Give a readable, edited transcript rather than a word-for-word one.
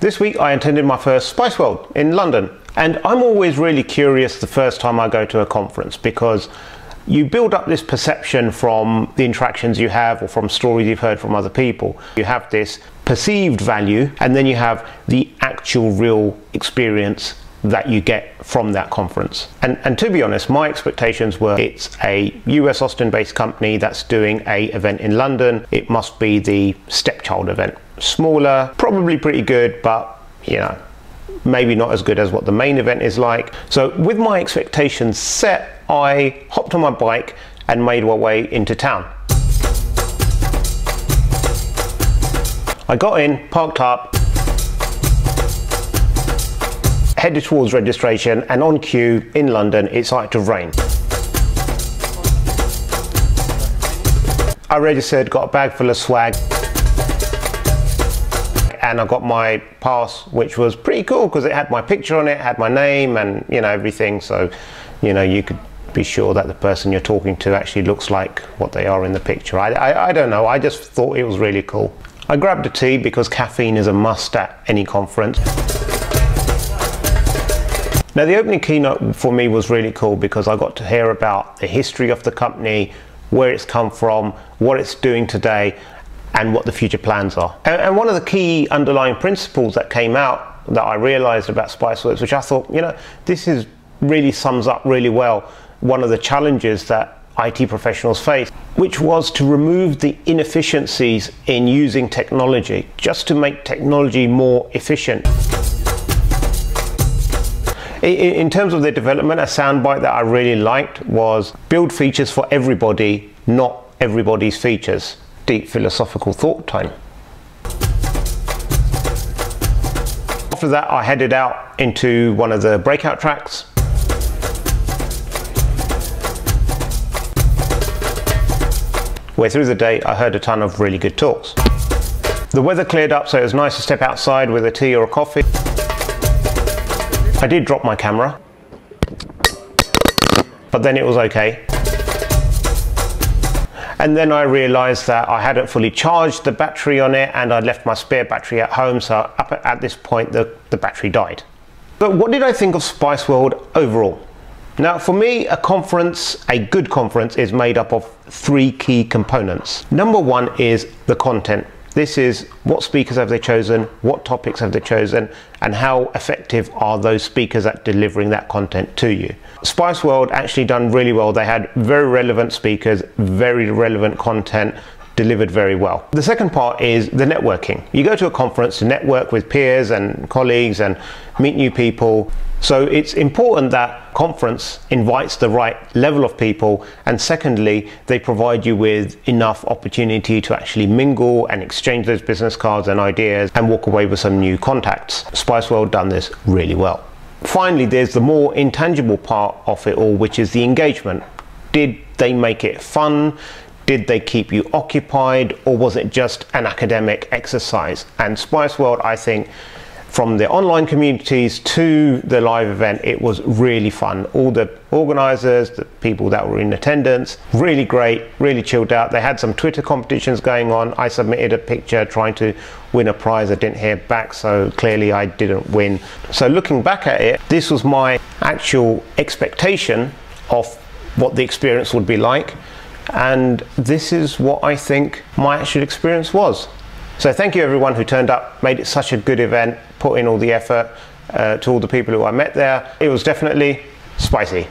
This week I attended my first Spiceworld in London, and I'm always really curious the first time I go to a conference, because you build up this perception from the interactions you have or from stories you've heard from other people. You have this perceived value, and then you have the actual real experience that you get from that conference. And to be honest, my expectations were, it's a US Austin based company that's doing a event in London. It must be the stepchild event. Smaller, probably pretty good, but you know, maybe not as good as what the main event is like. So with my expectations set, I hopped on my bike and made my way into town. I got in, parked up, headed towards registration, and on cue in London it started to rain. I registered, got a bag full of swag, and I got my pass, which was pretty cool because it had my picture on it, had my name and you know, everything, so you know, you could be sure that the person you're talking to actually looks like what they are in the picture. I don't know, I just thought it was really cool. I grabbed a tea because caffeine is a must at any conference. Now the opening keynote for me was really cool because I got to hear about the history of the company, where it's come from, what it's doing today, and what the future plans are. And one of the key underlying principles that came out that I realized about Spiceworld, which I thought, you know, this really sums up really well one of the challenges that IT professionals face, which was to remove the inefficiencies in using technology, just to make technology more efficient. In terms of their development, a soundbite that I really liked was build features for everybody, not everybody's features. Deep philosophical thought time. After that, I headed out into one of the breakout tracks. Where through the day I heard a ton of really good talks. The weather cleared up, so it was nice to step outside with a tea or a coffee. I did drop my camera, but then it was okay. And then I realized that I hadn't fully charged the battery on it, and I'd left my spare battery at home, so up at this point the battery died. But what did I think of Spiceworld overall? Now for me, a good conference is made up of three key components. Number one is the content. This is what speakers have they chosen, what topics have they chosen, and how effective are those speakers at delivering that content to you. Spiceworld actually done really well. They had very relevant speakers, very relevant content, delivered very well. The second part is the networking. You go to a conference to network with peers and colleagues and meet new people. So it's important that conference invites the right level of people, and secondly, they provide you with enough opportunity to actually mingle and exchange those business cards and ideas and walk away with some new contacts. Spiceworld done this really well. Finally, there's the more intangible part of it all, which is the engagement. Did they make it fun? Did they keep you occupied, or was it just an academic exercise? And Spiceworld, I think, from the online communities to the live event, it was really fun. All the organizers, the people that were in attendance, really great, really chilled out. They had some Twitter competitions going on. I submitted a picture trying to win a prize. I didn't hear back, so clearly I didn't win. So looking back at it, this was my actual expectation of what the experience would be like. And this is what I think my actual experience was. So thank you everyone who turned up, made it such a good event, put in all the effort, to all the people who I met there. It was definitely spicy.